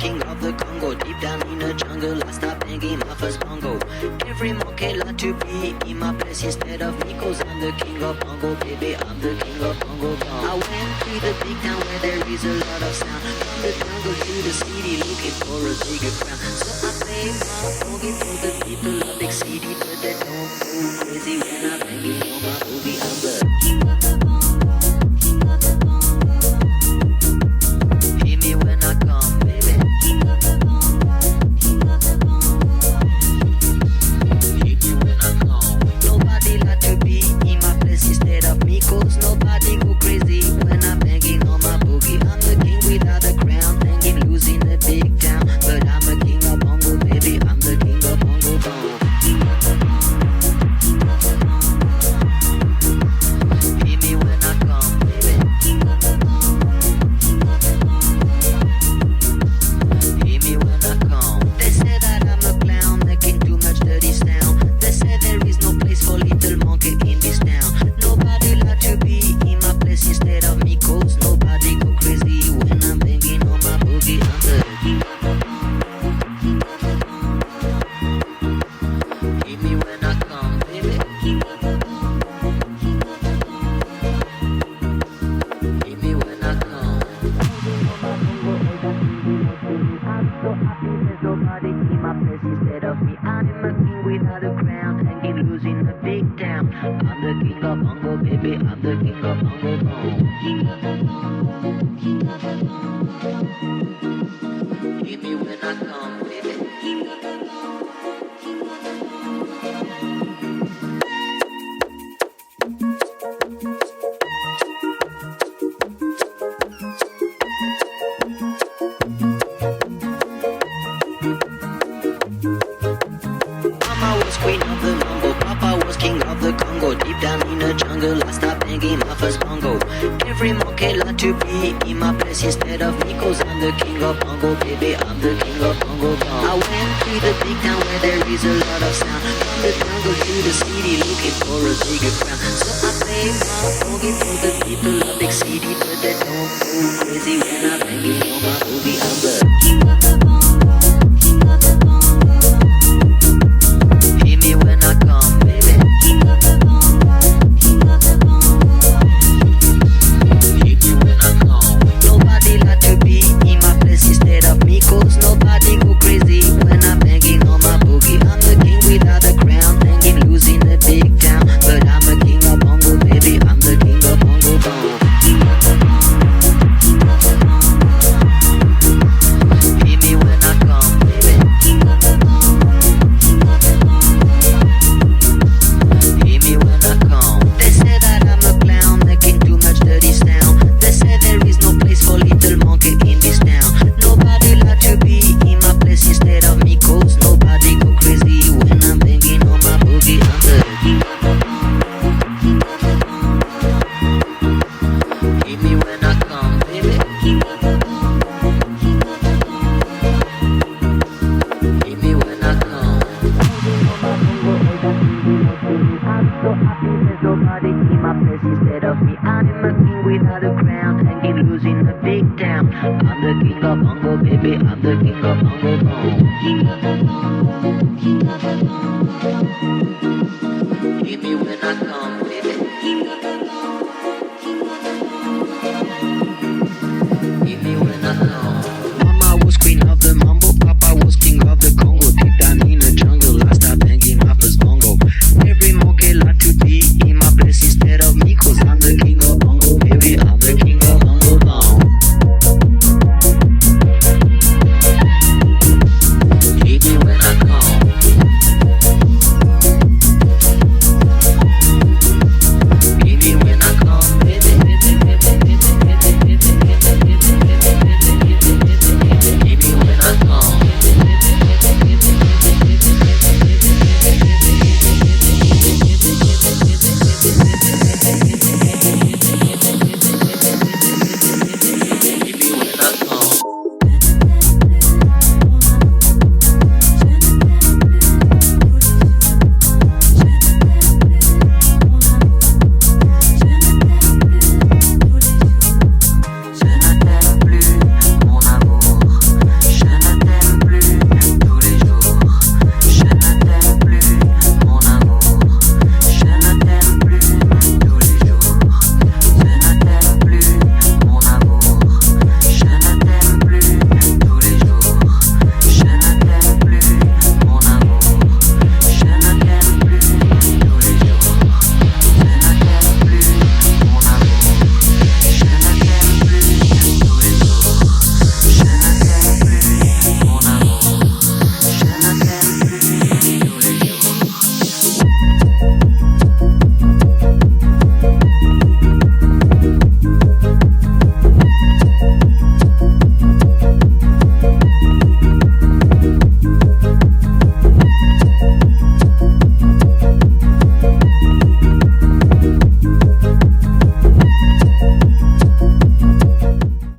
king of the Congo. Deep down in the jungle, I stopped banging my first bongo. Every monkey like to be in my place instead of me, cause I'm the king of bongo, baby, I'm the king of bongo. I went to the big town where there is a lot of sound. From the jungle to the city, looking for a bigger crown. So I play my boogie for the people of big city, but they don't go crazy when I'm banging on my boogie. I'm the king of the bongo, king of the bongo. Hear me when I come, baby. King of the bongo, king of the bongo. Hear me when I come. Nobody like to be in my place instead of me, cause nobody go crazy when I'm banging on my boogie. I'm the king without a crown, banging loose in the big town, but I'm a king of bongo, baby. I'm the king of bongo bongo. King of the bongo, king of the bongo. Hear me when I come, baby. King of the bongo, king of the bongo. Hear me when I come. They say that I'm a clown, making too much dirty sound. They say there is no place for little monkey in this town. Nobody like to be in my place instead of me, cause nobody go crazy when I'm banging on my boogie. I'm the king of the bongo, king of the bongo. Hear me when I come, baby. King of the bongo, king of the bongo. Hear me when I come. I'm so happy there's nobody in my place instead of me. I'm a king without a crown, hanging loose in a big town. I'm the king of bongo, baby. I'm the king of bongo bongo. King of the bongo, king of the bongo. Hear me when I come, baby. King of the bongo, king of the bongo. Mama was queen of the mambo, Papa was king of the Congo. Deep down in the jungle, I stopped banging my first bongo. Every monkey like to be in my place instead of me, cause I'm the king of bongo, baby, I'm the king of bongo bongo. I went to the big town where there is a lot of sound. From the jungle to the city, looking for a bigger crown. So I play my boogie for the people of big city, but they don't go crazy when I'm banging on my boogie. I'm the king of the bongo, king of the bongo. Hear me when I come, baby. King of the bongo, king of the bongo. Hear me when I come. Nobody like to be in my place instead of me, cause nobody go crazy when I'm banging on my boogie. I'm the king without a crown, hanging loose in the big town, but I'm a king of bongo, baby. I'm the king of bongo bongo. King of the bongo, king of the bongo. Hear me when I come, baby. King of the bongo, king of the bongo. Hear me when I come. They say that I'm a clown, making too much dirty sound. They say there is no place for little monkey in this town. Nobody like to be in my place instead of me, cause nobody go crazy when I'm banging on my boogie. I'm the king of the bongo, king of the bongo. Hear me when I come, baby. King of the bongo, king of the bongo. Hear me when I come. I'm so happy there's nobody in my place instead of me. I'm a king without a crown, hanging loose in a big town. I'm the king of bongo, baby. I'm the king of bongo bongo. King of the bongo, king of the bongo. Hear me when I come.